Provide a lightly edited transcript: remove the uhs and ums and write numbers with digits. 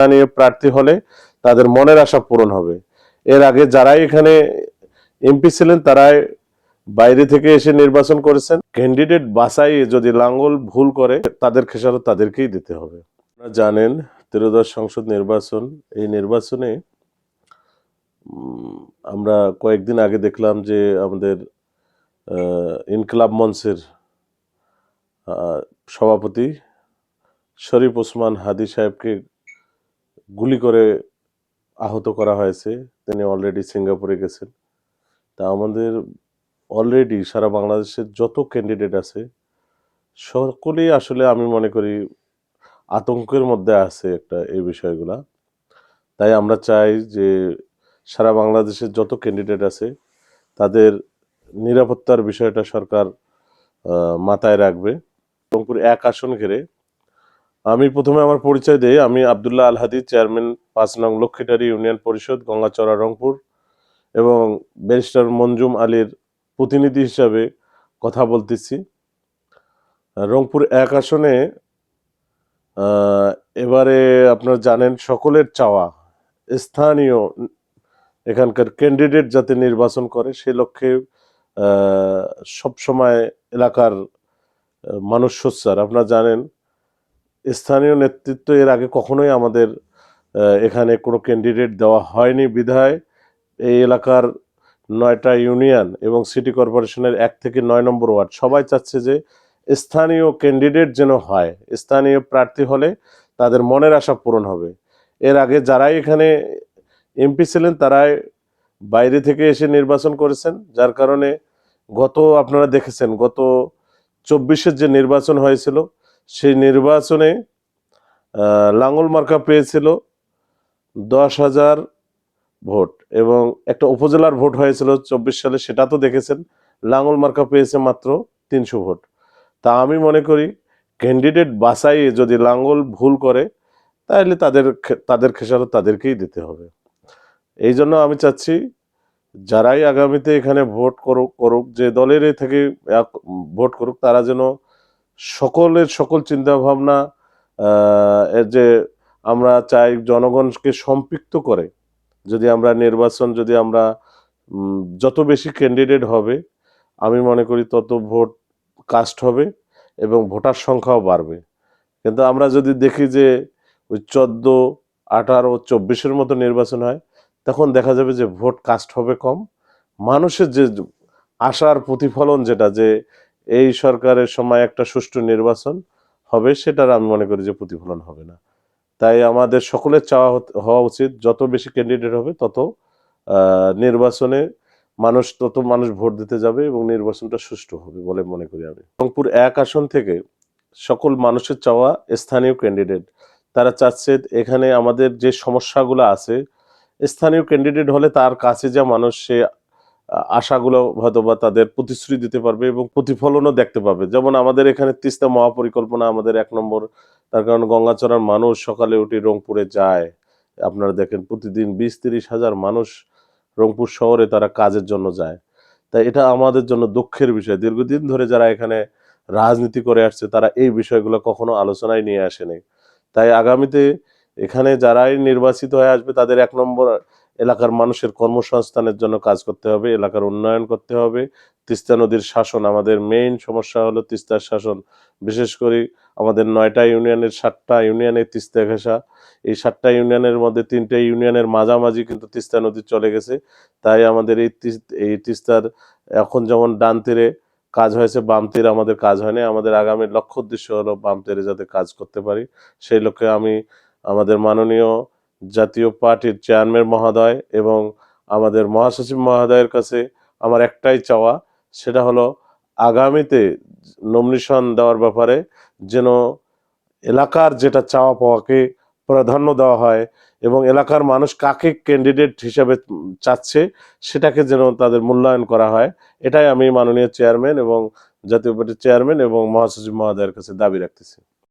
স্থানীয় প্রার্থী হলে তাদের মনের আশা পূরণ হবে। এর আগে যারাই এখানে এমপি ছিলেন তারাই বাইরে থেকে এসে নির্বাচন করেছেন। ক্যান্ডিডেট বাছাই যদি লাঙ্গল ভুল করে তাদের খেসারত তাদেরকেই দিতে হবে। আপনারা জানেন ত্রয়োদশ সংসদ নির্বাচন, এই নির্বাচনে আমরা কয়েকদিন আগে দেখলাম যে আমাদের ইনকিলাব মঞ্চের সভাপতি শরীফ ওসমান হাদি সাহেবকে গুলি করে আহত করা হয়েছে। তিনি অলরেডি সিঙ্গাপুরে গেছেন। তা আমাদের অলরেডি সারা বাংলাদেশের যত ক্যান্ডিডেট আছে সকলেই আসলে আমি মনে করি আতঙ্কের মধ্যে আছে একটা এই বিষয়গুলা। তাই আমরা চাই যে সারা বাংলাদেশের যত ক্যান্ডিডেট আছে তাদের নিরাপত্তার বিষয়টা সরকার মাথায় রাখবে। রংপুর 1 আসন ঘিরে আমি প্রথমে আমার পরিচয় দেই। আমি আব্দুল্লাহ আল হাদি, চেয়ারম্যান 5 নং লক্ষ্মীটারি ইউনিয়ন পরিষদ, গঙ্গাচড়া, রংপুর এবং ব্যারিস্টার মঞ্জুম আলীর প্রতিনিধি হিসাবে কথা বলতেছি। রংপুর 1 আসনে এবারে আপনারা জানেন সকলের চাওয়া স্থানীয় এখানকার ক্যান্ডিডেট যাতে নির্বাচন করে সে লক্ষ্যে সবসময় এলাকার মানুষ সোচ্চার। আপনারা জানেন স্থানীয় নেতৃত্ব এর আগে কখনোই আমাদের এখানে কোনো ক্যান্ডিডেট দেওয়া হয়নি বিধায় এই এলাকার 9টা ইউনিয়ন এবং সিটি কর্পোরেশনের 1 থেকে 9 নম্বর ওয়ার্ড সবাই চাচ্ছে যে স্থানীয় ক্যান্ডিডেট যেন হয়। স্থানীয় প্রার্থী হলে তাদের মনের আশা পূরণ হবে। এর আগে যারাই এখানে এমপি ছিলেন তারাই বাইরে থেকে এসে নির্বাচন করেছেন, যার কারণে আপনারা দেখেছেন গত 24-এর যে নির্বাচন হয়েছিল সেই নির্বাচনে লাঙ্গল মার্কা পেয়েছিল 10,000 ভোট এবং একটা উপজেলার ভোট হয়েছিল 24 সালে, সেটা তো দেখেছেন। লাঙ্গল মার্কা পেয়েছে মাত্র 300 ভোট। তা আমি মনে করি ক্যান্ডিডেট বাছাই যদি লাঙ্গল ভুল করে তাহলে তাদের খেসারত তাদেরকেই দিতে হবে। এই জন্য আমি চাচ্ছি যারাই আগামীতে এখানে ভোট করুক যে দলের থেকে ভোট করুক তারা যেন সকল চিন্তা ভাবনা যে আমরা চাই জনগণকে সম্পৃক্ত করে যদি আমরা যত বেশি ক্যান্ডিডেট হবে আমি মনে করি তত ভোট কাস্ট হবে এবং ভোটার সংখ্যাও বাড়বে। কিন্তু আমরা যদি দেখি যে ওই 14, 18, 24-এর মতো নির্বাচন হয় তখন দেখা যাবে যে ভোট কাস্ট হবে কম। মানুষের যে আশার প্রতিফলন যেটা যে এই সরকারের সময় একটা সুষ্ঠু নির্বাচন হবে সেটার আমি মনে করি যে প্রতিফলন হবে না। তাই আমাদের সকলের চাওয়া হওয়া উচিত যত বেশি ক্যান্ডিডেট হবে তত মানুষ ভোট দিতে যাবে এবং নির্বাচনটা সুষ্ঠু হবে বলে মনে করি আমি। রংপুর 1 আসন থেকে সকল মানুষের চাওয়া স্থানীয় ক্যান্ডিডেট তারা চাচ্ছে এখানে আমাদের যে সমস্যাগুলো আছে স্থানীয় ক্যান্ডিডেট হলে তার কাছে যা মানুষ সে আশাগুলো হয়তো বা তাদের প্রতিশ্রুতি দিতে পারবে এবং প্রতিফলনও দেখতে পাবে। যেমন আমাদের এখানে তিস্তা মহাপরিকল্পনা আমাদের 1 নম্বর, তার কারণ গঙ্গাচড়ার মানুষ সকালে উঠে রংপুরে যায়। আপনারা দেখেন প্রতিদিন 20-30 হাজার মানুষ রংপুর শহরে তারা কাজের জন্য যায়। তাই এটা আমাদের জন্য দুঃখের বিষয়। দীর্ঘদিন ধরে যারা এখানে রাজনীতি করে আসছে তারা এই বিষয়গুলো কখনো আলোচনায় নিয়ে আসেনি। তাই আগামীতে এখানে যারাই নির্বাচিত হয়ে আসবে তাদের 1 নম্বর এলাকার মানুষের কর্মসংস্থানের জন্য কাজ করতে হবে, এলাকার উন্নয়ন করতে হবে। তিস্তা নদীর শাসন আমাদের মেইন সমস্যা হলো তিস্তার শাসন। বিশেষ করে আমাদের 9টা ইউনিয়নের 7টা ইউনিয়নে তিস্তা ঘেঁষা। এই 7টা ইউনিয়নের মধ্যে 3টে ইউনিয়নের মাঝামাঝি কিন্তু তিস্তা নদী চলে গেছে। তাই আমাদের এই তিস্তার এখন যেমন ডান তীরে কাজ হয়েছে, বাম তীরে আমাদের কাজ হয়নি। আমাদের আগামী লক্ষ্য উদ্দেশ্য হলো বাম তীরে যাতে কাজ করতে পারি। সেই লক্ষ্যে আমি আমাদের মাননীয় জাতীয় পার্টির চেয়ারম্যান মহোদয় এবং আমাদের মহাসচিব মহোদয়ের কাছে আমার একটাই চাওয়া, সেটা হলো আগামীতে নমিনেশন দেওয়ার ব্যাপারে যেন এলাকার যেটা চাওয়া পাওয়াকে প্রাধান্য দেওয়া হয় এবং এলাকার মানুষ কাকে ক্যান্ডিডেট হিসেবে চাচ্ছে সেটাকে যেন তাদের মূল্যায়ন করা হয়। এটাই আমি মাননীয় চেয়ারম্যান এবং জাতীয় পার্টির চেয়ারম্যান এবং মহাসচিব মহোদয়ের কাছে দাবি রাখতেছি।